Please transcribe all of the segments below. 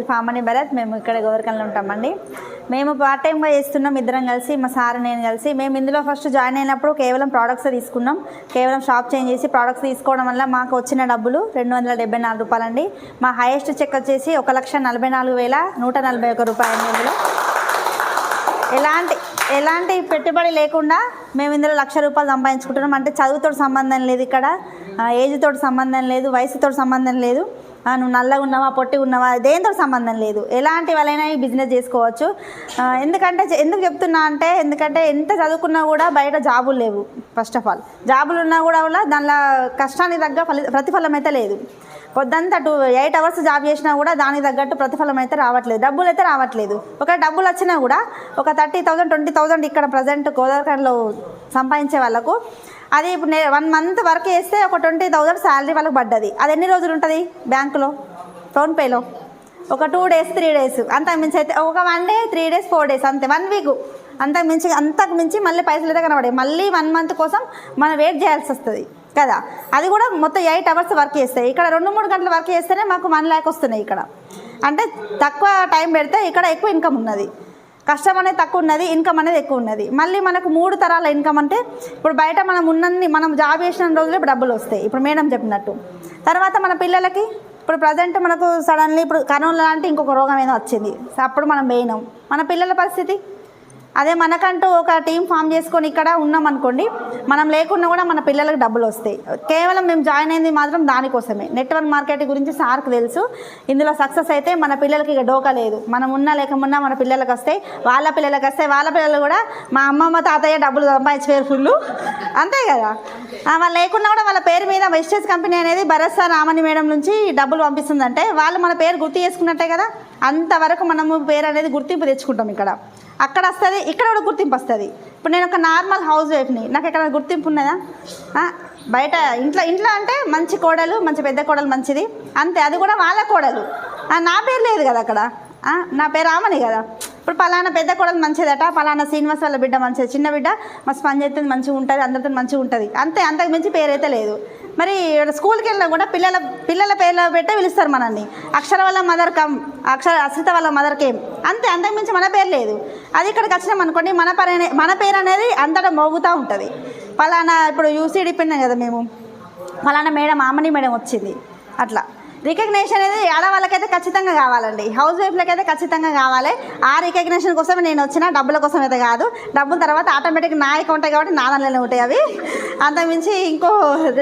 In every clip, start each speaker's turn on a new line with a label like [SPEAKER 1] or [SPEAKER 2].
[SPEAKER 1] ఫామని భరత్ మేము ఇక్కడ గోవర్కన్లో ఉంటామండి. మేము పార్ట్ టైంగా చేస్తున్నాం, ఇద్దరం కలిసి, మా సార్ నేను కలిసి. మేము ఇందులో ఫస్ట్ జాయిన్ అయినప్పుడు కేవలం ప్రోడక్ట్స్ తీసుకున్నాం. కేవలం షాప్ చేంజ్ చేసి ప్రోడక్ట్స్ తీసుకోవడం వల్ల మాకు వచ్చిన డబ్బులు 274 రూపాయలండి. మా హైయెస్ట్ చెక్ వచ్చేసి 1,44,141 రూపాయలు. ఇందులో ఎలాంటి పెట్టుబడి లేకుండా మేము ఇందులో 1,00,000 రూపాయలు సంపాదించుకుంటున్నాం. అంటే చదువుతో సంబంధం లేదు, ఇక్కడ ఏజ్తో సంబంధం లేదు, వయసుతో సంబంధం లేదు, నువ్వు నల్లగా ఉన్నావా పొట్టిగా ఉన్నావా దేంతో సంబంధం లేదు. ఎలాంటి వాళ్ళైనా ఈ బిజినెస్ చేసుకోవచ్చు. ఎందుకు చెప్తున్నా అంటే ఎందుకంటే ఎంత చదువుకున్నా కూడా బయట జాబులు లేవు. ఫస్ట్ ఆఫ్ ఆల్ జాబులు ఉన్నా కూడా దానిలో కష్టానికి తగ్గ ప్రతిఫలం అయితే లేదు. పొద్దంతా 8 అవర్స్ జాబ్ చేసినా కూడా దానికి తగ్గట్టు ప్రతిఫలం అయితే రావట్లేదు, డబ్బులు అయితే రావట్లేదు. ఒక డబ్బులు వచ్చినా కూడా ఒక 30,000 20,000 ఇక్కడ ప్రజెంట్ గోదావరిలో సంపాదించే వాళ్ళకు అది ఇప్పుడు 1 మంత్ వర్క్ చేస్తే ఒక 20,000 శాలరీ వాళ్ళకి పడ్డది. అది ఎన్ని రోజులు ఉంటుంది బ్యాంకులో, ఫోన్పేలో? ఒక 2 days 3 days, అంతకు మించి అయితే ఒక 1 day 3 days 4 days అంతే, 1 week. అంతకు మించి మళ్ళీ పైసలు అయితే కనబడాయి. మళ్ళీ 1 month కోసం మనం వెయిట్ చేయాల్సి వస్తుంది కదా. అది కూడా మొత్తం 8 అవర్స్ వర్క్ చేస్తాయి. ఇక్కడ 2-3 గంటలు వర్క్ చేస్తేనే మాకు 1 lakh వస్తున్నాయి ఇక్కడ. అంటే తక్కువ టైం పెడితే ఇక్కడ ఎక్కువ ఇన్కమ్ ఉన్నది. కష్టం అనేది తక్కువ ఉన్నది, ఇన్కమ్ అనేది ఎక్కువ ఉన్నది. మళ్ళీ మనకు 3 తరాల ఇన్కమ్. అంటే ఇప్పుడు బయట మనం జాబ్ చేసిన రోజులు ఇప్పుడు డబ్బులు వస్తాయి, ఇప్పుడు మేడం చెప్పినట్టు. తర్వాత మన పిల్లలకి ఇప్పుడు ప్రజెంట్ మనకు సడన్లీ ఇప్పుడు కరోనా లాంటి ఇంకొక రోగం ఏదో వచ్చింది, అప్పుడు మనం పోయినాం. మన పిల్లల పరిస్థితి అదే. మనకంటూ ఒక టీం ఫామ్ చేసుకొని ఇక్కడ ఉన్నాం అనుకోండి, మనం లేకున్నా కూడా మన పిల్లలకు డబ్బులు వస్తాయి. కేవలం మేము జాయిన్ అయింది మాత్రం దానికోసమే. నెట్వర్క్ మార్కెటింగ్ గురించి సార్కి తెలుసు. ఇందులో సక్సెస్ అయితే మన పిల్లలకి ఇక డోకా లేదు. మనం ఉన్నా లేకమున్నా మన పిల్లలకు వస్తాయి, వాళ్ళ పిల్లలకు వస్తాయి. వాళ్ళ పిల్లలు కూడా మా అమ్మమ్మ తాతయ్య డబ్బులు సంపాదించారు ఫుల్, అంతే కదా. వాళ్ళు లేకున్నా కూడా వాళ్ళ పేరు మీద వెస్టేజ్ కంపెనీ అనేది భరత్ సార్ రామని మేడం నుంచి డబ్బులు పంపిస్తుందంటే వాళ్ళు మన పేరు గుర్తు చేసుకున్నట్టే కదా. అంతవరకు మనము పేరు అనేది గుర్తింపు తెచ్చుకుంటాం. ఇక్కడ అక్కడ వస్తుంది, ఇక్కడ కూడా గుర్తింపు వస్తుంది. ఇప్పుడు నేను ఒక నార్మల్ హౌస్ వైఫ్ని, నాకు ఎక్కడ గుర్తింపు ఉన్నదా? బయట ఇంట్లో అంటే మంచి కోడలు, మంచి పెద్ద కోడలు మంచిది అంతే, అది కూడా వాళ్ళ కోడలు. నా పేరు లేదు కదా అక్కడ, నా పేరు రామని కదా. ఇప్పుడు పలానా పెద్ద కోడలు మంచిదట, పలానా శ్రీనివాస్ వాళ్ళ బిడ్డ మంచిది, చిన్న బిడ్డ మస్తు పని చేస్తుంది, మంచిగా ఉంటుంది, అందరితో మంచిగా ఉంటుంది అంతే. అంతకు మించి పేరైతే లేదు. మరి స్కూల్కి వెళ్ళినా కూడా పిల్లల పేర్లు పెట్టే పిలుస్తారు మనల్ని. అక్షర వాళ్ళ మదర్ కమ్, అశ్రిత వాళ్ళ మదర్ కేమ్ అంతే, అంతకు మించి మన పేరు లేదు. అది ఇక్కడికి వచ్చినాం అనుకోండి, మన పేరు అనేది అంతటా మోగుతూ ఉంటుంది. పలానా ఇప్పుడు యూసీడీ పిన్న కదా మేము, పలానా మేడం ఆమని మేడం వచ్చింది. అట్లా రికగ్నేషన్ అనేది ఆడవాళ్ళకైతే ఖచ్చితంగా కావాలండి, హౌస్ వైఫ్లకైతే ఖచ్చితంగా కావాలి. ఆ రికగ్నేషన్ కోసమే నేను వచ్చిన, డబ్బుల కోసం అయితే కాదు. డబ్బుల తర్వాత ఆటోమేటిక్గా నా అకౌంట్ కాబట్టి నా దానిలోనే ఉంటాయి అవి, అంతకుమించి ఇంకో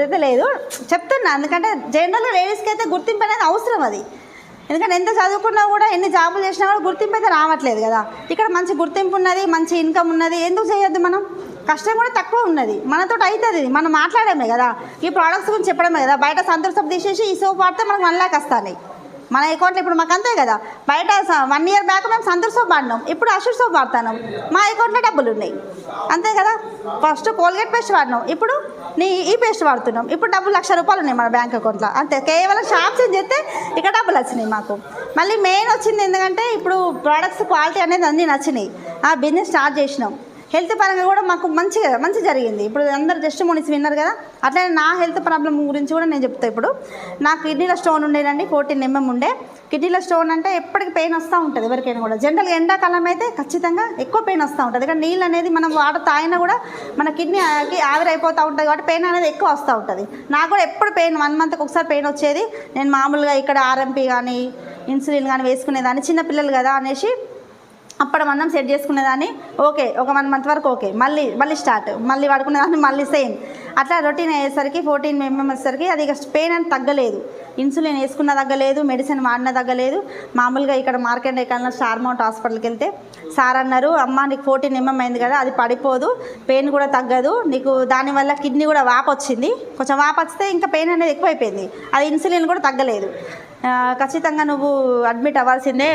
[SPEAKER 1] అయితే లేదు. చెప్తున్నా ఎందుకంటే జనరల్గా లేడీస్కి అయితే గుర్తింపు అనేది అవసరం. అది ఎందుకంటే ఎంత చదువుకున్నా కూడా ఎన్ని జాబులు చేసినా కూడా గుర్తింపు అయితే రావట్లేదు కదా. ఇక్కడ మంచి గుర్తింపు ఉన్నది, మంచి ఇన్కమ్ ఉన్నది, ఎందుకు చేయొద్దు మనం? కష్టం కూడా తక్కువ ఉన్నది, మనతో అవుతుంది. మనం మాట్లాడమే కదా, ఈ ప్రోడక్ట్స్ గురించి చెప్పడమే కదా. బయట సంతూర్ సోప్ తీసేసి ఈ సోప్ వాడితే మనకు 1 lakh వస్తాయి మన అకౌంట్లో. ఇప్పుడు మాకు అంతే కదా. బయట 1 year బ్యాక్ మేము సంతూర్ సోప్ వాడినాం, ఇప్పుడు అషూర్ సోప్ వాడతాను, మా అకౌంట్లో డబ్బులు ఉన్నాయి అంతే కదా. ఫస్ట్ కోల్గేట్ పేస్ట్ వాడినాం, ఇప్పుడు ఈ పేస్ట్ వాడుతున్నాం, ఇప్పుడు డబ్బులు 1,00,000 రూపాయలు ఉన్నాయి మన బ్యాంక్ అకౌంట్లో అంతే. కేవలం షాప్స్ ఏం చేస్తే ఇక్కడ డబ్బులు వచ్చినాయి మాకు. మళ్ళీ మెయిన్ వచ్చింది ఎందుకంటే ఇప్పుడు ప్రోడక్ట్స్ క్వాలిటీ అనేది అన్నీ నచ్చినాయి, ఆ బిజినెస్ స్టార్ట్ చేసినాం. హెల్త్ పరంగా కూడా మాకు మంచి జరిగింది. ఇప్పుడు అందరు జస్ట్ మోనిస్ విన్నారు కదా, అట్లనే నా హెల్త్ ప్రాబ్లం గురించి కూడా నేను చెప్తాను. ఇప్పుడు నాకు కిడ్నీలో స్టోన్ ఉండేదండి, 14 mm ఉండే. కిడ్నీలో స్టోన్ అంటే ఎప్పటికీ పెయిన్ వస్తూ ఉంటుంది ఎవరికైనా కూడా. జనరల్గా ఎండాకాలం అయితే ఖచ్చితంగా ఎక్కువ పెయిన్ వస్తూ ఉంటుంది. కానీ నీళ్ళు అనేది మనం వాటర్ తాగినా కూడా మన కిడ్నీకి ఆవిరైపోతూ ఉంటుంది కాబట్టి పెయిన్ అనేది ఎక్కువ వస్తూ ఉంటుంది. నాకు కూడా ఎప్పుడు పెయిన్ 1 monthకి ఒకసారి పెయిన్ వచ్చేది. నేను మామూలుగా ఇక్కడ ఆర్ఎంపీ కానీ ఇన్సులిన్ కానీ వేసుకునేదాన్ని, చిన్నపిల్లలు కదా అనేసి అప్పుడు మనం సెట్ చేసుకునేదాన్ని. ఓకే, ఒక 1 month వరకు ఓకే, మళ్ళీ స్టార్ట్, మళ్ళీ వాడుకునేదాన్ని, మళ్ళీ సేమ్ అట్లా రొటీన్ అయ్యేసరికి 14 mm వచ్చేసరికి అది ఇక పెయిన్ అని తగ్గలేదు. ఇన్సులిన్ వేసుకున్న తగ్గలేదు, మెడిసిన్ వాడిన తగ్గలేదు. మామూలుగా ఇక్కడ మార్కెట్ ఎక్కడన్నా స్టార్ మౌంట్ హాస్పిటల్కి వెళ్తే సార్ అన్నారు, అమ్మ నీకు 14 mm అయింది కదా, అది పడిపోదు, పెయిన్ కూడా తగ్గదు నీకు, దానివల్ల కిడ్నీ కూడా వాపు వచ్చింది, కొంచెం వాపు వస్తే ఇంకా పెయిన్ అనేది ఎక్కువైపోయింది, అది ఇన్సులిన్ కూడా తగ్గలేదు, ఖచ్చితంగా నువ్వు అడ్మిట్ అవ్వాల్సిందే.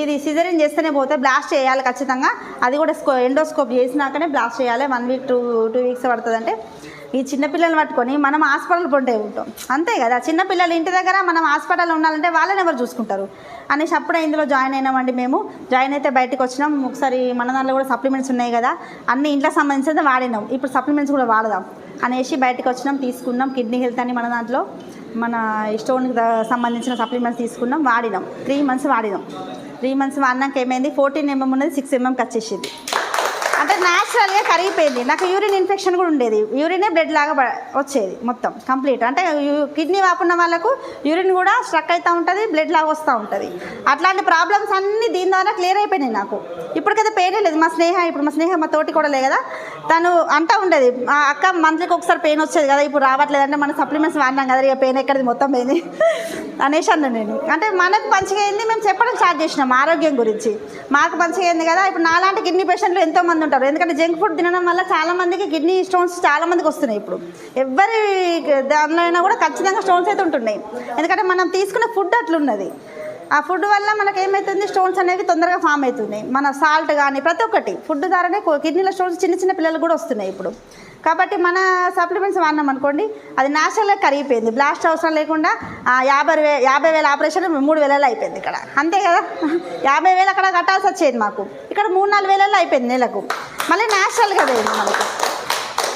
[SPEAKER 1] ఇది సిజరీన్ చేస్తేనే పోతే బ్లాస్ట్ చేయాలి ఖచ్చితంగా, అది కూడా ఎండోస్కోప్ చేసినాకనే బ్లాస్ట్ చేయాలి. 1 week 2 weeks పడుతుంది. అంటే ఈ చిన్నపిల్లల్ని పట్టుకొని మనం హాస్పిటల్ పొంటే ఉంటాం అంతే కదా. చిన్నపిల్లలు ఇంటి దగ్గర మనం హాస్పిటల్లో ఉండాలంటే వాళ్ళని ఎవరు చూసుకుంటారు అనేసి అప్పుడే ఇందులో జాయిన్ అయినామండి. మేము జాయిన్ అయితే బయటకు వచ్చినాం. ఒకసారి మన దాంట్లో కూడా సప్లిమెంట్స్ ఉన్నాయి కదా, అన్ని ఇంట్లో సంబంధించినది వాడినాం, ఇప్పుడు సప్లిమెంట్స్ కూడా వాడదాం అనేసి బయటకు వచ్చినాం, తీసుకున్నాం. కిడ్నీ హెల్త్ అని మన దాంట్లో మన స్టోన్కి సంబంధించిన సప్లిమెంట్స్ తీసుకున్నాం, వాడినాం. 3 months వాడినాం. 3 months వాడినాక ఏమైంది, 14 mm ఉన్నది 6 mm వచ్చేసింది. అంటే న్యాచురల్గా కరిగిపోయింది. నాకు యూరిన్ ఇన్ఫెక్షన్ కూడా ఉండేది, యూరినే బ్లడ్ లాగా వచ్చేది మొత్తం కంప్లీట్. అంటే కిడ్నీ వాపున్న వాళ్ళకు యూరిన్ కూడా స్ట్రక్ అవుతూ ఉంటుంది, బ్లడ్ లాగా వస్తూ ఉంటుంది. అట్లాంటి ప్రాబ్లమ్స్ అన్నీ దీని ద్వారా క్లియర్ అయిపోయినాయి నాకు. ఇప్పటికైతే పెయినే లేదు. మా స్నేహ మా తోటి కూడా లే కదా, తను అంటూ ఉండేది, అక్క మంత్లీకి ఒకసారి పెయిన్ వచ్చేది కదా, ఇప్పుడు రావట్లేదు అంటే మన సప్లిమెంట్స్ వాడినాం కదా, ఇక పెయిన్ ఎక్కడిది మొత్తం పోయింది అనేసి అన్నా నేను. అంటే మనకు మంచిగా అయింది, మేము చెప్పడం స్టార్ట్ చేసినాం ఆరోగ్యం గురించి. మాకు మంచిగా అయింది కదా. ఇప్పుడు నాలాంటి కిడ్నీ పేషెంట్లు ఎంతోమంది ఉంటారు, ఎందుకంటే జంక్ ఫుడ్ తినడం వల్ల చాలామందికి కిడ్నీ స్టోన్స్ చాలామందికి వస్తున్నాయి. ఇప్పుడు ఎవరి దానిలో అయినా కూడా ఖచ్చితంగా స్టోన్స్ అయితే ఉంటున్నాయి, ఎందుకంటే మనం తీసుకునే ఫుడ్ అట్లున్నది. ఆ ఫుడ్ వల్ల మనకి ఏమవుతుంది, స్టోన్స్ అనేవి తొందరగా ఫామ్ అవుతున్నాయి. మన సాల్ట్ కానీ ప్రతి ఒక్కటి ఫుడ్ ద్వారానే కిడ్నీలో స్టోన్స్ చిన్న చిన్న పిల్లలు కూడా వస్తున్నాయి ఇప్పుడు. కాబట్టి మన సప్లిమెంట్స్ వాడినాం అనుకోండి, అది న్యాచురల్గా కరిగిపోయింది. బ్లాస్ట్ అవసరం లేకుండా 50,000 ఆపరేషన్ 3,000 అయిపోయింది ఇక్కడ, అంతే కదా. 50,000 అక్కడ కట్టాల్సి వచ్చేది మాకు, ఇక్కడ 3-4 అయిపోయింది నెలకు. మళ్ళీ న్యాచురల్గా పోయింది మనకు.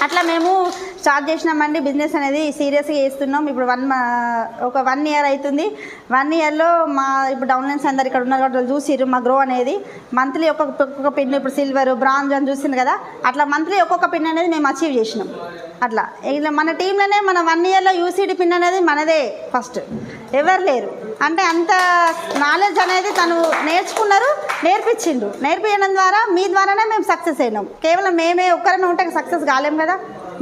[SPEAKER 1] అట్లా మేము స్టార్ట్ చేసినామండి బిజినెస్ అనేది, సీరియస్గా చేస్తున్నాం. ఇప్పుడు 1 year అవుతుంది. 1 yearలో మా ఇప్పుడు డౌన్లైన్స్ అందరు ఇక్కడ ఉన్నారు కాబట్టి చూసిర్రు మా గ్రో అనేది. మంత్లీ ఒక్కొక్క పిన్, ఇప్పుడు సిల్వర్ బ్రాంజ్ అని చూసింది కదా, అట్లా మంత్లీ ఒక్కొక్క పిన్ అనేది మేము అచీవ్ చేసినాం. అట్లా ఇలా మన టీంలోనే మన 1 yearలో యూసీడీ పిన్ అనేది మనదే ఫస్ట్, ఎవరు లేరు. అంటే అంత నాలెడ్జ్ అనేది తను నేర్పించిండు. నేర్పించడం ద్వారా మీ ద్వారానే మేము సక్సెస్ అయినాం. కేవలం మేమే ఒక్కరమే ఉంటే సక్సెస్ కాలేం కదా,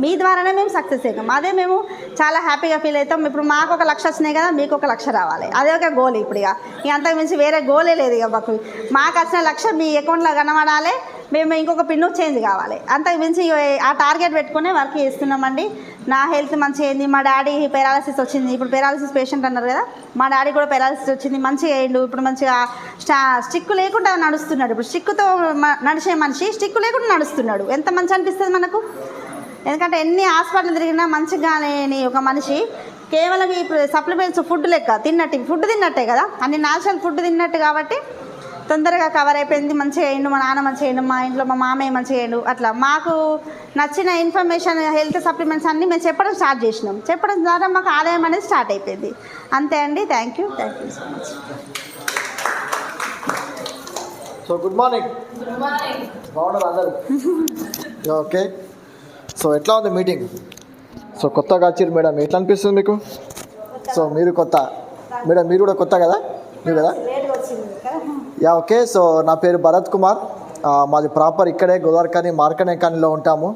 [SPEAKER 1] మీ ద్వారానే మేము సక్సెస్ అయినాం. అదే మేము చాలా హ్యాపీగా ఫీల్ అవుతాం. ఇప్పుడు మాకు 1 లక్ష వచ్చినాయి కదా, మీకు 1 లక్ష రావాలి, అదే ఒక గోల్. ఇప్పుడు ఇక అంతకు మించి వేరే గోలే లేదు. ఇక మాకు వచ్చిన 1 లక్ష మీ అకౌంట్లో కనబడాలి, మేము ఇంకొక పిన్ను చేంజ్ కావాలి. అంతకు మించి ఆ టార్గెట్ పెట్టుకునే వర్క్ చేస్తున్నామండి. నా హెల్త్ మంచిగా అయింది. మా డాడీ పెరాలసిస్ వచ్చింది, ఇప్పుడు పెరాలసిస్ పేషెంట్ అన్నారు కదా, మా డాడీ కూడా పెరాలసిస్ వచ్చింది, మంచిగా అయ్యిండు. ఇప్పుడు మంచిగా స్టిక్ లేకుండా నడుస్తున్నాడు. ఇప్పుడు స్టిక్తో నడిచే మనిషి స్టిక్ లేకుండా నడుస్తున్నాడు. ఎంత మంచి అనిపిస్తుంది మనకు. ఎందుకంటే ఎన్ని హాస్పిటల్ తిరిగినా మంచిగా లేని ఒక మనిషి కేవలం ఇప్పుడు సప్లిమెంట్స్ ఫుడ్ లెక్క ఫుడ్ తిన్నట్టే కదా, అన్ని న్యాచురల్ ఫుడ్ తిన్నట్టు కాబట్టి తొందరగా కవర్ అయిపోయింది. మంచిగా అయ్యిండు, మా నాన్న మంచిగా అయ్యిండు, మా ఇంట్లో మా మామయ్య మంచిగా అయ్యిండు. అట్లా మాకు నచ్చిన ఇన్ఫర్మేషన్ హెల్త్ సప్లిమెంట్స్ అన్నీ మేము చెప్పడం స్టార్ట్ చేసినాం. చెప్పడం ద్వారా మాకు ఆదాయం అనేది స్టార్ట్ అయిపోయింది. అంతే అండి. Thank you so much.
[SPEAKER 2] So good morning. బాగున్నారు అందరు? ఓకే. సో ఎట్లా ఉంది మీటింగ్? సో కొత్తగా వచ్చారు మేడం, ఎట్లా అనిపిస్తుంది మీకు? సో మీరు కొత్త మేడం, మీరు కూడా కొత్త కదా, మీరు కదా? ఓకే. సో నా పేరు భరత్ కుమార్, మాది ప్రాపర్ ఇక్కడే గోదావరిఖని మార్కనేకానిలో ఉంటాము.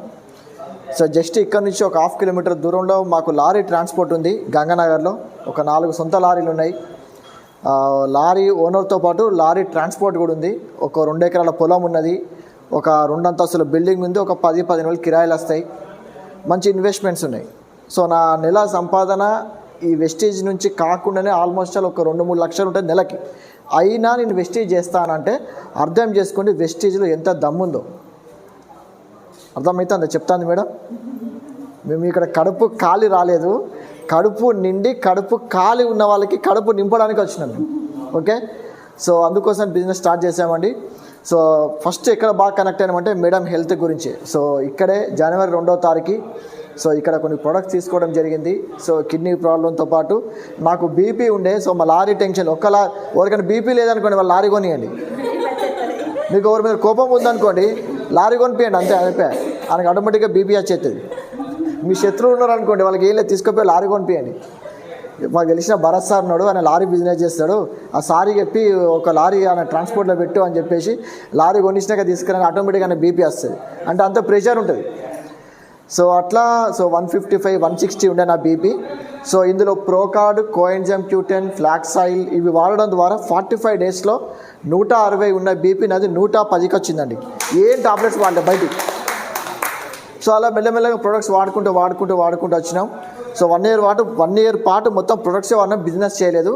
[SPEAKER 2] సో జస్ట్ ఇక్కడ నుంచి ఒక 1/2 kilometer దూరంలో మాకు లారీ ట్రాన్స్పోర్ట్ ఉంది. గంగానగర్లో ఒక 4 సొంత లారీలు ఉన్నాయి. లారీ ఓనర్తో పాటు లారీ ట్రాన్స్పోర్ట్ కూడా ఉంది. ఒక 2 ఎకరాల పొలం ఉన్నది, ఒక 2 అంతస్తుల బిల్డింగ్ ఉంది, ఒక 10-15 వేలు కిరాయిలు వస్తాయి, మంచి ఇన్వెస్ట్మెంట్స్ ఉన్నాయి. సో నా నెల సంపాదన ఈ వెస్టేజ్ నుంచి కాకుండానే ఆల్మోస్ట్ ఒక 2-3 లక్షలు ఉంటుంది నెలకి. అయినా నేను వెస్టేజ్ చేస్తానంటే అర్థం చేసుకోండి వెస్టేజ్లో ఎంత దమ్ముందో. అర్థమవుతుందా చెప్తాను మేడం? మేము ఇక్కడ కడుపు ఖాళీ రాలేదు, కడుపు నిండి కడుపు ఖాళీ ఉన్న వాళ్ళకి కడుపు నింపడానికి వచ్చినాను. ఓకే. సో అందుకోసం బిజినెస్ స్టార్ట్ చేసామండి. సో ఫస్ట్ ఎక్కడ బాగా కనెక్ట్ అయినామంటే మేడం హెల్త్ గురించి. సో ఇక్కడే జనవరి 2వ తారీఖు సో ఇక్కడ కొన్ని ప్రొడక్ట్స్ తీసుకోవడం జరిగింది. సో కిడ్నీ ప్రాబ్లంతో పాటు నాకు బీపీ ఉండే. సో మా లారీ టెన్షన్ ఎవరికైనా బీపీ లేదనుకోండి వాళ్ళు లారీ కొనియండి. మీకు ఎవరి మీద కోపం ఉందనుకోండి లారీ కొనిపియండి, అంతే అయిపోయాయి. ఆయనకు ఆటోమేటిక్గా బీపీ వచ్చేస్తుంది. మీ శత్రువులు ఉన్నారు అనుకోండి వాళ్ళకి ఏం లేదు, తీసుకుపోయి లారీ కొనిపియండి. మాకు తెలిసిన భరత్ సార్ ఉన్నాడు, ఆయన లారీ బిజినెస్ చేస్తాడు. ఆ సారీ చెప్పి ఒక లారీ ఆయన ట్రాన్స్పోర్ట్లో పెట్టు అని చెప్పేసి లారీ కొనిచ్చినాక తీసుకుని ఆటోమేటిక్గా ఆయన బీపీ వస్తుంది. అంటే అంత ప్రెషర్ ఉంటుంది. సో అట్లా 155-160 ఉండే నా బీపీ. సో ఇందులో ప్రోకార్డ్, కోఎంజైమ్ Q10, ఫ్లాక్స్ ఆయిల్ ఇవి వాడడం ద్వారా 45 డేస్లో 160 ఉన్న బీపీ నాది 110కి వచ్చిందండి. ఏం టాబ్లెట్స్ వాడలే బయటికి. సో అలా మెల్లమెల్లగా ప్రొడక్ట్స్ వాడుకుంటూ వచ్చినాం. సో 1 year పాటు మొత్తం ప్రొడక్ట్సే వాడినాం, బిజినెస్ చేయలేదు.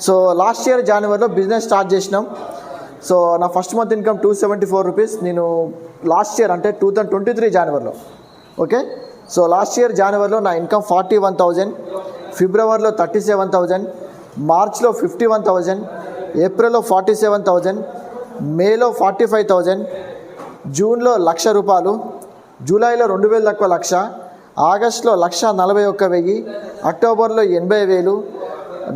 [SPEAKER 2] సో లాస్ట్ ఇయర్ జనవరిలో బిజినెస్ స్టార్ట్ చేసినాం. సో నా ఫస్ట్ మంత్ ఇన్కమ్ 274 రూపీస్. నేను లాస్ట్ ఇయర్ అంటే 2023 జనవరిలో. ఓకే. సో లాస్ట్ ఇయర్ జనవరిలో నా ఇన్కమ్ 41,000, ఫిబ్రవరిలో 37,000, మార్చ్లో 51,000, ఏప్రిల్లో 47,000, మేలో 45,000, జూన్లో 1,00,000 రూపాయలు, జూలైలో 2,000 తక్కువ 1,00,000, ఆగస్టులో 1,41,000, అక్టోబర్లో 80,000,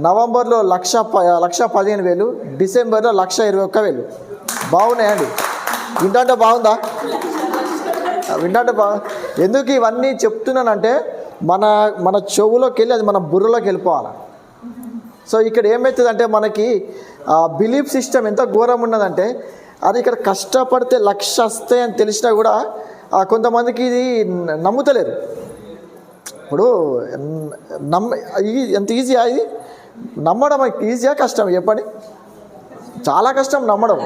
[SPEAKER 2] నవంబర్లో 1,15,000, డిసెంబర్లో 1,21,000. బాగున్నాయండి? వింటే బాగుందా? వింటే ఎందుకు ఇవన్నీ చెప్తున్నానంటే మన చెవులోకి వెళ్ళి అది మన బుర్రలోకి వెళ్ళిపోవాలి. సో ఇక్కడ ఏమవుతుందంటే మనకి బిలీఫ్ సిస్టమ్ ఎంత ఘోరం ఉన్నదంటే అది ఇక్కడ కష్టపడితే 1,00,000 వస్తాయి అని తెలిసినా కూడా కొంతమందికి ఇది నమ్ముతలేరు. ఇప్పుడు ఎంత ఈజీయా ఇది నమ్మడం? ఈజీయా కష్టం చెప్పండి? చాలా కష్టం నమ్మడం.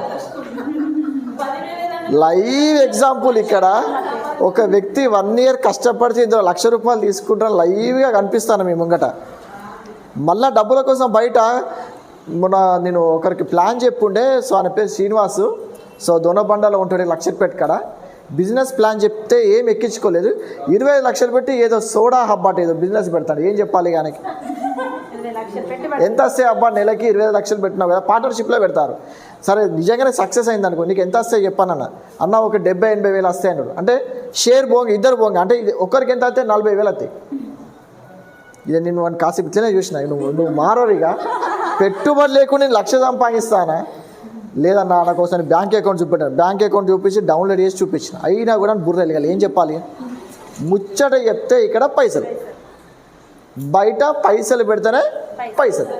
[SPEAKER 2] లైవ్ ఎగ్జాంపుల్ ఇక్కడ ఒక వ్యక్తి 1 year కష్టపడితే ఇందులో ₹1,00,000 తీసుకుంటాను లైవ్గా కనిపిస్తాను మీ ముంగట. మళ్ళీ డబ్బుల కోసం బయట నేను ఒకరికి ప్లాన్ చెప్పుండే. సో ఆయన పేరు శ్రీనివాసు. సో దొనబండలో ఉంటాడు లక్షపేట కాడ. బిజినెస్ ప్లాన్ చెప్తే ఏం ఎక్కించుకోలేదు. 25 లక్షలు పెట్టి ఏదో సోడా హబ్బా ఏదో బిజినెస్ పెడతాడు. ఏం చెప్పాలి కానీ ఎంత వస్తాయి అబ్బా నెలకి? 25 లక్షలు పెట్టినావు కదా, పార్ట్నర్షిప్లో పెడతారు. సరే నిజంగానే సక్సెస్ అయింది అనుకో, నీకు ఎంత వస్తాయి చెప్పానన్న అన్న ఒక 70-80 వేలు వస్తాయి అన్నాడు. అంటే షేర్ బోంగి, ఇద్దరు బోంగి, అంటే ఒకరికి ఎంత వస్తాయి? 40,000 వస్తాయి. ఇది నేను వాడిని కాసేపు ఇట్లనే చూసిన. నువ్వు మారోరిగా పెట్టుబడి లేకుండా నేను 1,00,000 సంపాదిస్తానా? లేదన్నా నాకు ఒకసారి బ్యాంక్ అకౌంట్ చూపెట్టాను. బ్యాంక్ అకౌంట్ చూపించి డౌన్లోడ్ చేసి చూపించిన. అయినా కూడా బుర్ర వెళ్ళాలి. ఏం చెప్పాలి? ముచ్చట చెప్తే ఇక్కడ పైసలు, బయట పైసలు పెడితేనే పైసలు.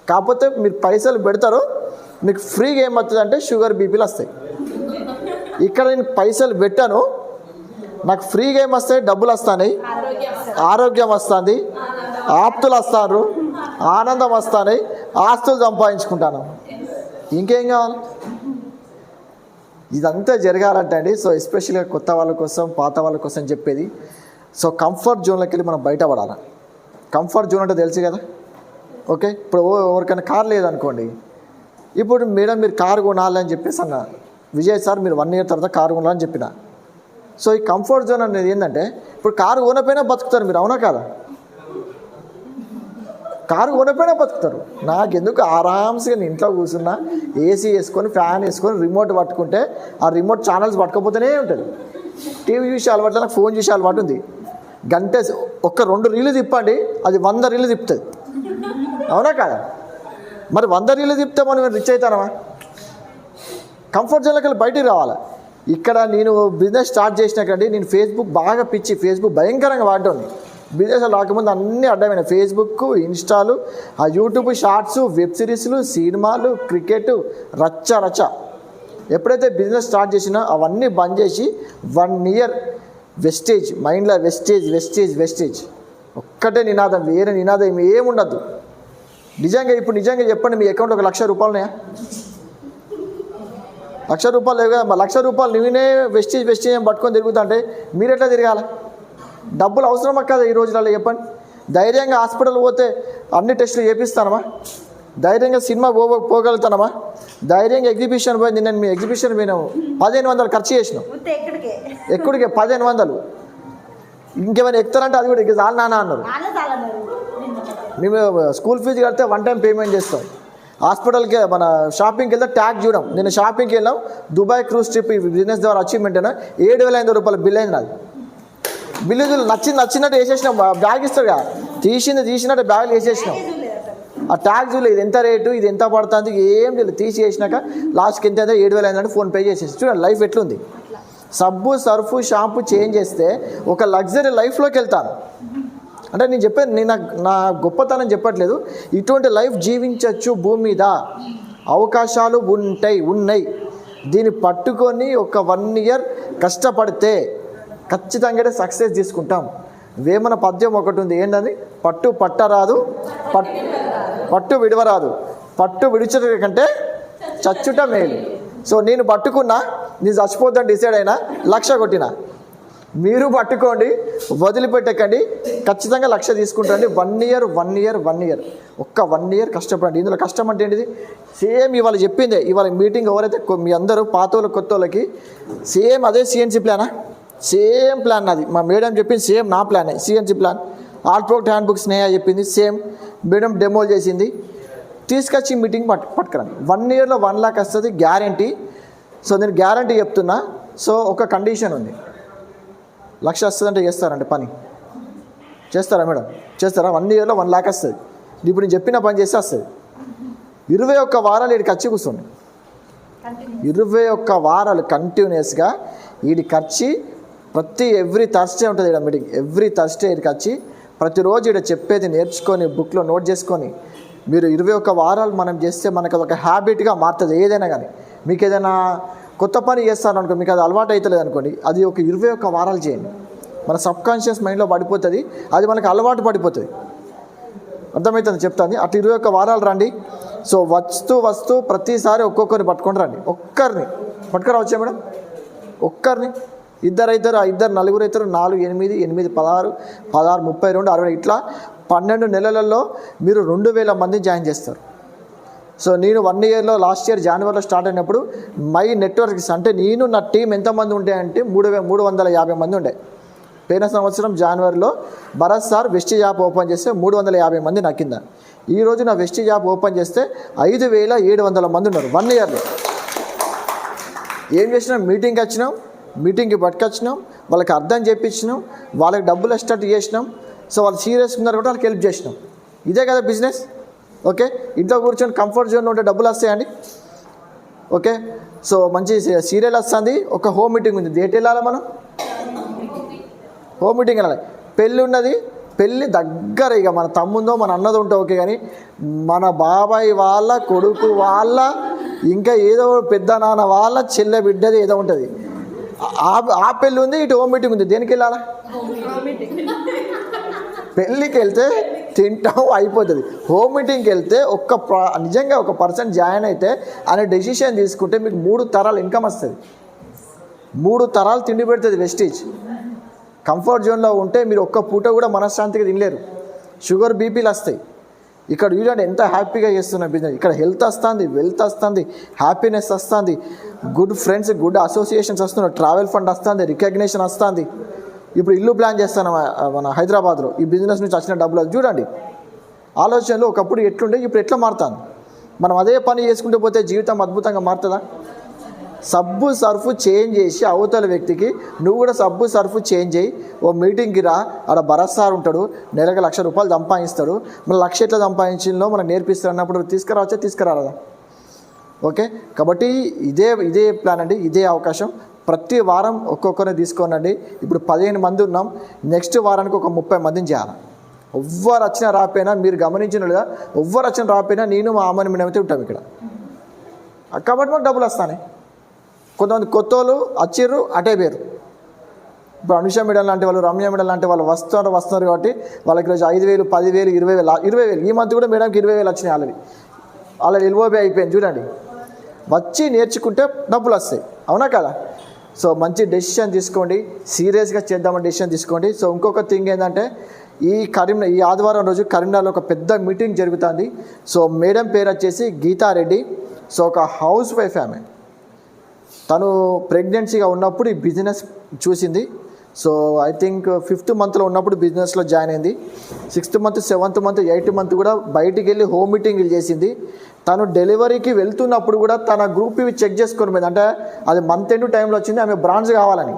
[SPEAKER 2] కాకపోతే మీరు పైసలు పెడతారు, మీకు ఫ్రీగా ఏమవుతుంది అంటే షుగర్ బీపీలు వస్తాయి. ఇక్కడ నేను పైసలు పెట్టాను, నాకు ఫ్రీగా ఏమొస్తాయి? డబ్బులు వస్తాయి, ఆరోగ్యం వస్తుంది, ఆప్తులు వస్తారు, ఆనందం వస్తాయి, ఆస్తులు సంపాదించుకుంటాను. ఇంకేం కావాలి? ఇదంతా జరగాలంటే అండి. సో ఎస్పెషల్గా కొత్త వాళ్ళ కోసం, పాత వాళ్ళ కోసం చెప్పేది. సో కంఫర్ట్ జోన్లోకి వెళ్ళి మనం బయటపడాలి. కంఫర్ట్ జోన్ అంటే తెలుసు కదా. ఓకే, ఇప్పుడు ఎవరికైనా కార్ లేదనుకోండి, ఇప్పుడు మేడం మీరు కారు కొనాలని చెప్పేసి అన్న విజయ్ సార్ మీరు 1 year తర్వాత కారు కొనాలని చెప్పిన. సో ఈ కంఫర్ట్ జోన్ అనేది ఏంటంటే ఇప్పుడు కారు కొనపోయినా బతుకుతారు మీరు, అవునా కాదా? కారు కొనపోయినా బతుకుతారు. నాకెందుకు ఆరామ్స్గా నేను ఇంట్లో కూర్చున్నా, ఏసీ వేసుకొని ఫ్యాన్ వేసుకొని రిమోట్ పట్టుకుంటే ఆ రిమోట్ ఛానల్స్ పట్టుకపోతేనే ఉంటుంది. టీవీ చూసే అలవాటు, నాకు ఫోన్ చూసే అలవాటు ఉంది. గంట ఒక్క 2 రీలు తిప్పండి, అది 100 రీలు తిప్పుతుంది, అవునా కాదా? మరి 100 రీలు తిప్పితే మనం రిచ్ అవుతానమా? కంఫర్ట్ జోన్లోకి వెళ్ళి బయటికి రావాలి. ఇక్కడ నేను బిజినెస్ స్టార్ట్ చేసినాకండి, నేను ఫేస్బుక్ బాగా పిచ్చి, ఫేస్బుక్ భయంకరంగా వాడటం. బిజినెస్ రాకముందు అన్నీ అడ్డమైన ఫేస్బుక్, ఇన్స్టాలు, ఆ యూట్యూబ్ షార్ట్స్, వెబ్ సిరీస్లు, సినిమాలు, క్రికెట్, రచ్చ. ఎప్పుడైతే బిజినెస్ స్టార్ట్ చేసినా అవన్నీ బంద్ చేసి 1 year వెస్టేజ్, మైండ్లో వెస్టేజ్ ఒక్కటే నినాదం, వేరే నినాదం ఏముండద్దు. ఇప్పుడు నిజంగా చెప్పండి, మీ అకౌంట్ ఒక ₹1,00,000 ఉన్నాయా? ₹1,00,000 లేవు కదా. ₹1,00,000 నువ్వునే వెస్టేజ్ పట్టుకొని తిరుగుతుంటే మీరు ఎట్లా తిరగాల? డబ్బులు అవసరమా కదా ఈ రోజులలో? చెప్పండి. ధైర్యంగా హాస్పిటల్ పోతే అన్ని టెస్టులు చేపిస్తానమా? ధైర్యంగా సినిమా పోగలుగుతానమా? ధైర్యంగా ఎగ్జిబిషన్ పోయింది, నేను మీ ఎగ్జిబిషన్ పోయినాము, 1,500 ఖర్చు చేసినాం. ఎక్కడికి 1,500? ఇంకేమైనా ఎక్కుతారంటే అది కూడా ఇక చాలు నాన్న అన్నారు. మేము స్కూల్ ఫీజు కడితే 1 time పేమెంట్ చేస్తాం. హాస్పిటల్కి మన షాపింగ్కి వెళ్తే ట్యాగ్ చూడం. నేను షాపింగ్కి వెళ్ళాం, దుబాయ్ క్రూజ్ ట్రిప్ బిజినెస్ ద్వారా అచీవ్మెంట్ అయినా ₹7,500 బిల్ అయింది నాది. బిల్లు నచ్చినట్టు వేసేసినాం. బ్యాగ్ ఇస్తాడు కదా, తీసినట్టు బ్యాగులు వేసేసినాం. ఆ ట్యాగ్ చూడలేదు, ఇది ఎంత రేటు, ఇది ఎంత పడుతుంది, ఏం తెలియదు. తీసి వేసినాక లాస్ట్కి ఎంత అయితే 7,500 ఫోన్పే చేసేసి. చూడండి లైఫ్ ఎట్లుంది. సబ్బు, సర్ఫు, షాంపూ చేంజ్ చేస్తే ఒక లగ్జరీ లైఫ్లోకి వెళ్తాను. అంటే నేను చెప్పేది, నేను నా గొప్పతనం చెప్పట్లేదు. ఇటువంటి లైఫ్ జీవించవచ్చు భూమి మీద, అవకాశాలు ఉన్నాయి. దీన్ని పట్టుకొని ఒక 1 year కష్టపడితే ఖచ్చితంగా సక్సెస్ తీసుకుంటాం. వేమన పద్యం ఒకటి ఉంది, ఏంటది? పట్టరాదు, పట్టు విడవరాదు, పట్టు విడిచుట కంటే చచ్చుట మేలు. సో నేను పట్టుకున్నా, నేను చచ్చిపోద్దని డిసైడ్ అయినా, 1,00,000 కొట్టినా. మీరు పట్టుకోండి, వదిలిపెట్టకండి, ఖచ్చితంగా 1,00,000 తీసుకుంటాండి. 1 year ఒక్క 1 year కష్టపడండి. ఇందులో కష్టం అంటే ఏంటిది? సేమ్ ఇవాళ చెప్పిందే. ఇవాళ మీటింగ్ ఎవరైతే మీ అందరూ పాత వాళ్ళు కొత్త వాళ్ళకి సేమ్ అదే సిఎన్సి ప్లానా? సేమ్ ప్లాన్ నాది. మా మేడం చెప్పింది సేమ్ నా ప్లానే, CNC plan. All product hand book Sneha చెప్పింది సేమ్. మేడం డెమో చేసింది, తీసుకొచ్చి మీటింగ్ పట్టుకురండి. 1 yearలో 1 lakh వస్తుంది గ్యారంటీ. సో నేను గ్యారంటీ చెప్తున్నా. సో ఒక కండిషన్ ఉంది, లక్ష వస్తుందంటే చేస్తారంటే పని చేస్తారా మేడం? చేస్తారా? 1 ఇయర్లో 1 లాక్ వస్తుంది. ఇప్పుడు నేను చెప్పిన పని చేస్తే వస్తుంది. 21 వారాలు వీడికి ఖర్చు కూర్చోండి. 21 వారాలు కంటిన్యూస్గా వీడి ఖర్చు ఎవ్రీ థర్స్డే ఉంటుంది ఇక్కడ మీటింగ్. ఎవ్రీ థర్స్డే వీడికి వచ్చి ప్రతిరోజు ఇక్కడ చెప్పేది నేర్చుకొని బుక్లో నోట్ చేసుకొని మీరు 21 వారాలు మనం చేస్తే మనకు ఒక హ్యాబిట్గా మారుతుంది. ఏదైనా కానీ మీకు ఏదైనా కొత్త పని చేస్తారనుకో, మీకు అది అలవాటు అవుతలేదు అనుకోండి, అది ఒక 21 వారాలు చేయండి. మన సబ్కాన్షియస్ మైండ్లో పడిపోతుంది, అది మనకు అలవాటు పడిపోతుంది. అర్థమవుతుంది చెప్తాను. అటు 21 వారాలు రండి. సో వస్తూ ప్రతిసారి ఒక్కొక్కరిని పట్టుకొని రండి. ఒక్కరిని పట్టుకురా వచ్చా మేడం? ఒక్కరిని, ఇద్దరు నలుగురు అవుతారు, 4 8 8 16 16 32 60 ఇట్లా 12 నెలలలో మీరు 2000 మంది జాయిన్ చేస్తారు. సో నేను 1 ఇయర్లో లాస్ట్ ఇయర్ జనవరిలో స్టార్ట్ అయినప్పుడు మై నెట్వర్క్స్ అంటే నేను నా టీం ఎంతమంది ఉండే అంటే 350 మంది ఉండే. పోయిన సంవత్సరం జనవరిలో Bharat sir Vestige app open చేస్తే 350 మంది నా కింద. ఈరోజు నా వెస్టీజ్ యాప్ ఓపెన్ చేస్తే 5700 మంది ఉన్నారు 1 ఇయర్లో. ఏం చేసినాం? మీటింగ్కి వచ్చినాం, మీటింగ్కి పట్టుకొచ్చినాం, వాళ్ళకి అర్థం చేయించినాం, వాళ్ళకి డబ్బులు ఎస్టార్ట్ చేసినాం. సో వాళ్ళు సీరియస్గా ఉన్నారు కూడా వాళ్ళకి హెల్ప్ చేసినాం. ఇదే కదా బిజినెస్. ఓకే, ఇంట్లో కూర్చొని కంఫర్ట్ జోన్లో ఉంటే డబ్బులు వస్తాయండి. ఓకే, సో మంచి సీరియల్ వస్తుంది. ఒక హోమ్ మీటింగ్ ఉంది, డేట్ వెళ్ళాలి మనం, హోమ్ మీటింగ్ వెళ్ళాలి. పెళ్ళి ఉన్నది, పెళ్ళి దగ్గర ఇక మన తమ్ముందో మన అన్నదో ఉంటే ఓకే, కానీ మన బాబాయ్ వాళ్ళ కొడుకు వాళ్ళ ఇంకా ఏదో పెద్ద నాన్న వాళ్ళ చెల్లె బిడ్డది ఏదో ఉంటుంది, ఆ పెళ్ళి ఉంది, ఇటు హోమ్ మీటింగ్ ఉంది. దేనికి వెళ్ళాలా? పెళ్ళికి వెళ్తే తింటాం అయిపోతుంది. హోమ్ మీటింగ్కి వెళ్తే నిజంగా ఒక పర్సన్ జాయిన్ అయితే అనే డెసిషన్ తీసుకుంటే మీకు 3 తరాలు ఇన్కమ్ వస్తుంది, 3 తరాలు తిండి పెడుతుంది వెస్టీజ్. కంఫర్ట్ జోన్లో ఉంటే మీరు ఒక్క పూట కూడా మనశ్శాంతిగా తినలేరు, షుగర్ బీపీలు వస్తాయి. ఇక్కడ చూడండి ఎంత హ్యాపీగా చేస్తున్న బిజినెస్. ఇక్కడ హెల్త్ వస్తుంది, వెల్త్ వస్తుంది, హ్యాపీనెస్ వస్తుంది, గుడ్ ఫ్రెండ్స్, గుడ్ అసోసియేషన్స్ వస్తున్నారు, ట్రావెల్ ఫండ్ వస్తుంది, రికగ్నిషన్ వస్తుంది. ఇప్పుడు ఇల్లు ప్లాన్ చేస్తాను మన హైదరాబాద్లో, ఈ బిజినెస్ నుంచి వచ్చిన డబ్బులు చూడండి. ఆలోచనలు ఒకప్పుడు ఎట్లుండే ఇప్పుడు ఎట్లా మారుతుంది. మనం అదే పని చేసుకుంటూ పోతే జీవితం అద్భుతంగా మారుతుందా? సబ్బు సర్ఫ్ చేంజ్ చేసి అవతల వ్యక్తికి నువ్వు కూడా సబ్బు సర్ఫ్ చేంజ్ చేయి, ఓ మీటింగ్కి రా, ఆడ భరత్ సార్ ఉంటాడు, నెలకు ₹1,00,000 సంపాదిస్తాడు, మన 1,00,000 ఎట్లా సంపాదించిందో మనకు నేర్పిస్తాడు అన్నప్పుడు తీసుకురావచ్చా? ఓకే, కాబట్టి ఇదే ప్లాన్ అండి, ఇదే అవకాశం. ప్రతి వారం ఒక్కొక్కరిని తీసుకోనండి. ఇప్పుడు 15 మంది ఉన్నాం, నెక్స్ట్ వారానికి ఒక 30 మందిని చేయాలి. ఎవ్వరు వచ్చినా రాపోయినా మీరు గమనించిన లేదా, ఎవ్వరు వచ్చినా రాపోయినా నేను మా అమ్మని మేమైతే ఉంటాం ఇక్కడ. కాబట్టి మాకు డబ్బులు వస్తాయి. కొంతమంది కొత్త వాళ్ళు వచ్చిర్రు అటే పేరు. ఇప్పుడు అనుష మేడం లాంటి వాళ్ళు, రమ్య మేడం లాంటి వాళ్ళు వస్తున్నారు కాబట్టి వాళ్ళకి రోజు 5,000 10,000 20,000 ఈ మంత్ కూడా మేడంకి 20,000 వచ్చినాయి. ఆల్రెడీ ఎల్ఓబి అయిపోయింది చూడండి. వచ్చి నేర్చుకుంటే డబ్బులు వస్తాయి, అవునా కదా? సో మంచి డెసిషన్ తీసుకోండి, సీరియస్గా చేద్దామని డెసిషన్ తీసుకోండి. సో ఇంకొక థింగ్ ఏంటంటే ఈ ఆదివారం రోజు కరీంనగర్లో ఒక పెద్ద మీటింగ్ జరుగుతుంది. సో మేడం పేరు వచ్చేసి గీతారెడ్డి. సో ఒక హౌస్ వైఫ్ ఆమె, తను ప్రెగ్నెన్సీగా ఉన్నప్పుడు ఈ బిజినెస్ చూసింది. సో ఐ థింక్ 5th మంత్లో ఉన్నప్పుడు బిజినెస్లో జాయిన్ అయింది. 6th month 7th month 8th month కూడా బయటికి వెళ్ళి హోమ్ మీటింగ్లు చేసింది. తను డెలివరీకి వెళ్తున్నప్పుడు కూడా తన గ్రూప్ ఇవి చెక్ చేసుకొని పోయింది. అంటే అది మంత్ ఎండ్ టైంలో వచ్చింది, ఆమె బ్రాంచ్ కావాలని.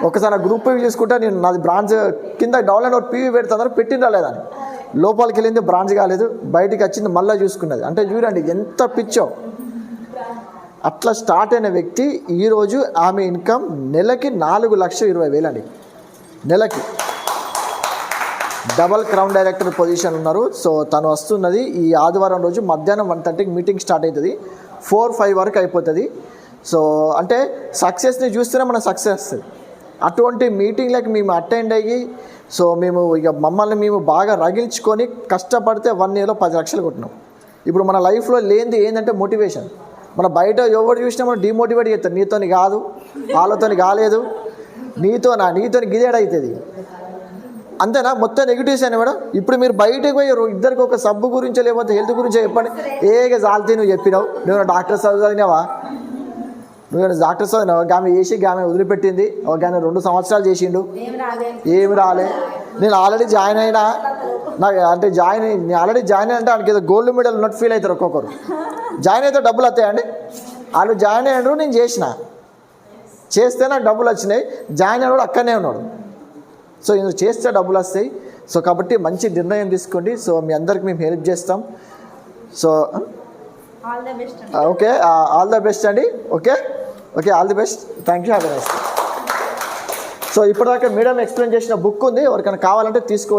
[SPEAKER 2] ఒకసారి ఆ గ్రూప్ ఇవి చూసుకుంటే నేను నాది బ్రాంచ్ కింద డౌన్లోడ్ ఒక పీవీ పెడుతుందని పెట్టిందా లేదని, లోపలికి వెళ్ళింది బ్రాంచ్ కాలేదు, బయటికి వచ్చింది మళ్ళీ చూసుకున్నది. అంటే చూడండి ఎంత పిచ్చో. అట్లా స్టార్ట్ అయిన వ్యక్తి ఈరోజు ఆమె ఇన్కమ్ నెలకి 4,20,000 అండి. నెలకి డబల్ క్రౌన్ డైరెక్టర్ పొజిషన్ ఉన్నారు. సో తను వస్తున్నది ఈ ఆదివారం రోజు మధ్యాహ్నం 1:30కి మీటింగ్ స్టార్ట్ అవుతుంది, 4-5 వరకు అయిపోతుంది. సో అంటే సక్సెస్ని చూస్తేనే మన సక్సెస్ వస్తుంది. అటువంటి మీటింగ్లకి మేము అటెండ్ అయ్యి సో మమ్మల్ని మేము బాగా రగిల్చుకొని కష్టపడితే 1 ఇయర్లో 10 లక్షలు కొట్టినాం. ఇప్పుడు మన లైఫ్లో లేనిది ఏంటంటే మోటివేషన్. మన బయట ఎవరు చూసినా మనం డిమోటివేట్ చేస్తాం, నీతోని కాదు, వాళ్ళతోని కాలేదు, నీతోని గిదేడవుతుంది, అంతేనా? మొత్తం నెగిటివ్స్ అయినా మేడం. ఇప్పుడు మీరు బయటకు పోయి ఇద్దరికి ఒక సబ్బు గురించో లేకపోతే హెల్త్ గురించో చెప్పండి, జాలితే నువ్వు చెప్పినావు, నువ్వు డాక్టర్ చదివినావా, నువ్వు డాక్టర్ చదివినావా, ఆమె చేసి ఆమె వదిలిపెట్టింది, ఆమె 2 సంవత్సరాలు చేసిండు, ఏమి రాలే. నేను ఆల్రెడీ జాయిన్ అయినా, నాకు అంటే నేను ఆల్రెడీ జాయిన్ అంటే ఆయనకి ఏదో గోల్డ్ మెడల్ ఉన్నట్టు ఫీల్ అవుతారు ఒక్కొక్కరు. జాయిన్ అయితే డబ్బులు వస్తాయండి, వాళ్ళు జాయిన్ అయ్యారు, నేను చేసిన చేస్తే నాకు డబ్బులు వచ్చినాయి, జాయిన్ అయినాడు అక్కడనే ఉన్నాడు. సో ఇందులో చేస్తే డబ్బులు వస్తాయి. సో కాబట్టి మంచి నిర్ణయం తీసుకోండి. సో మీ అందరికి మేము హెల్ప్ చేస్తాం. So
[SPEAKER 1] all the best.
[SPEAKER 2] Okay, all the best అండి. Okay, all the best. Thank you, have a nice day. So ఇప్పటిదాకా మేడం ఎక్స్ప్లెయిన్ చేసిన బుక్ ఉంది, ఎవరికైనా కావాలంటే తీసుకో.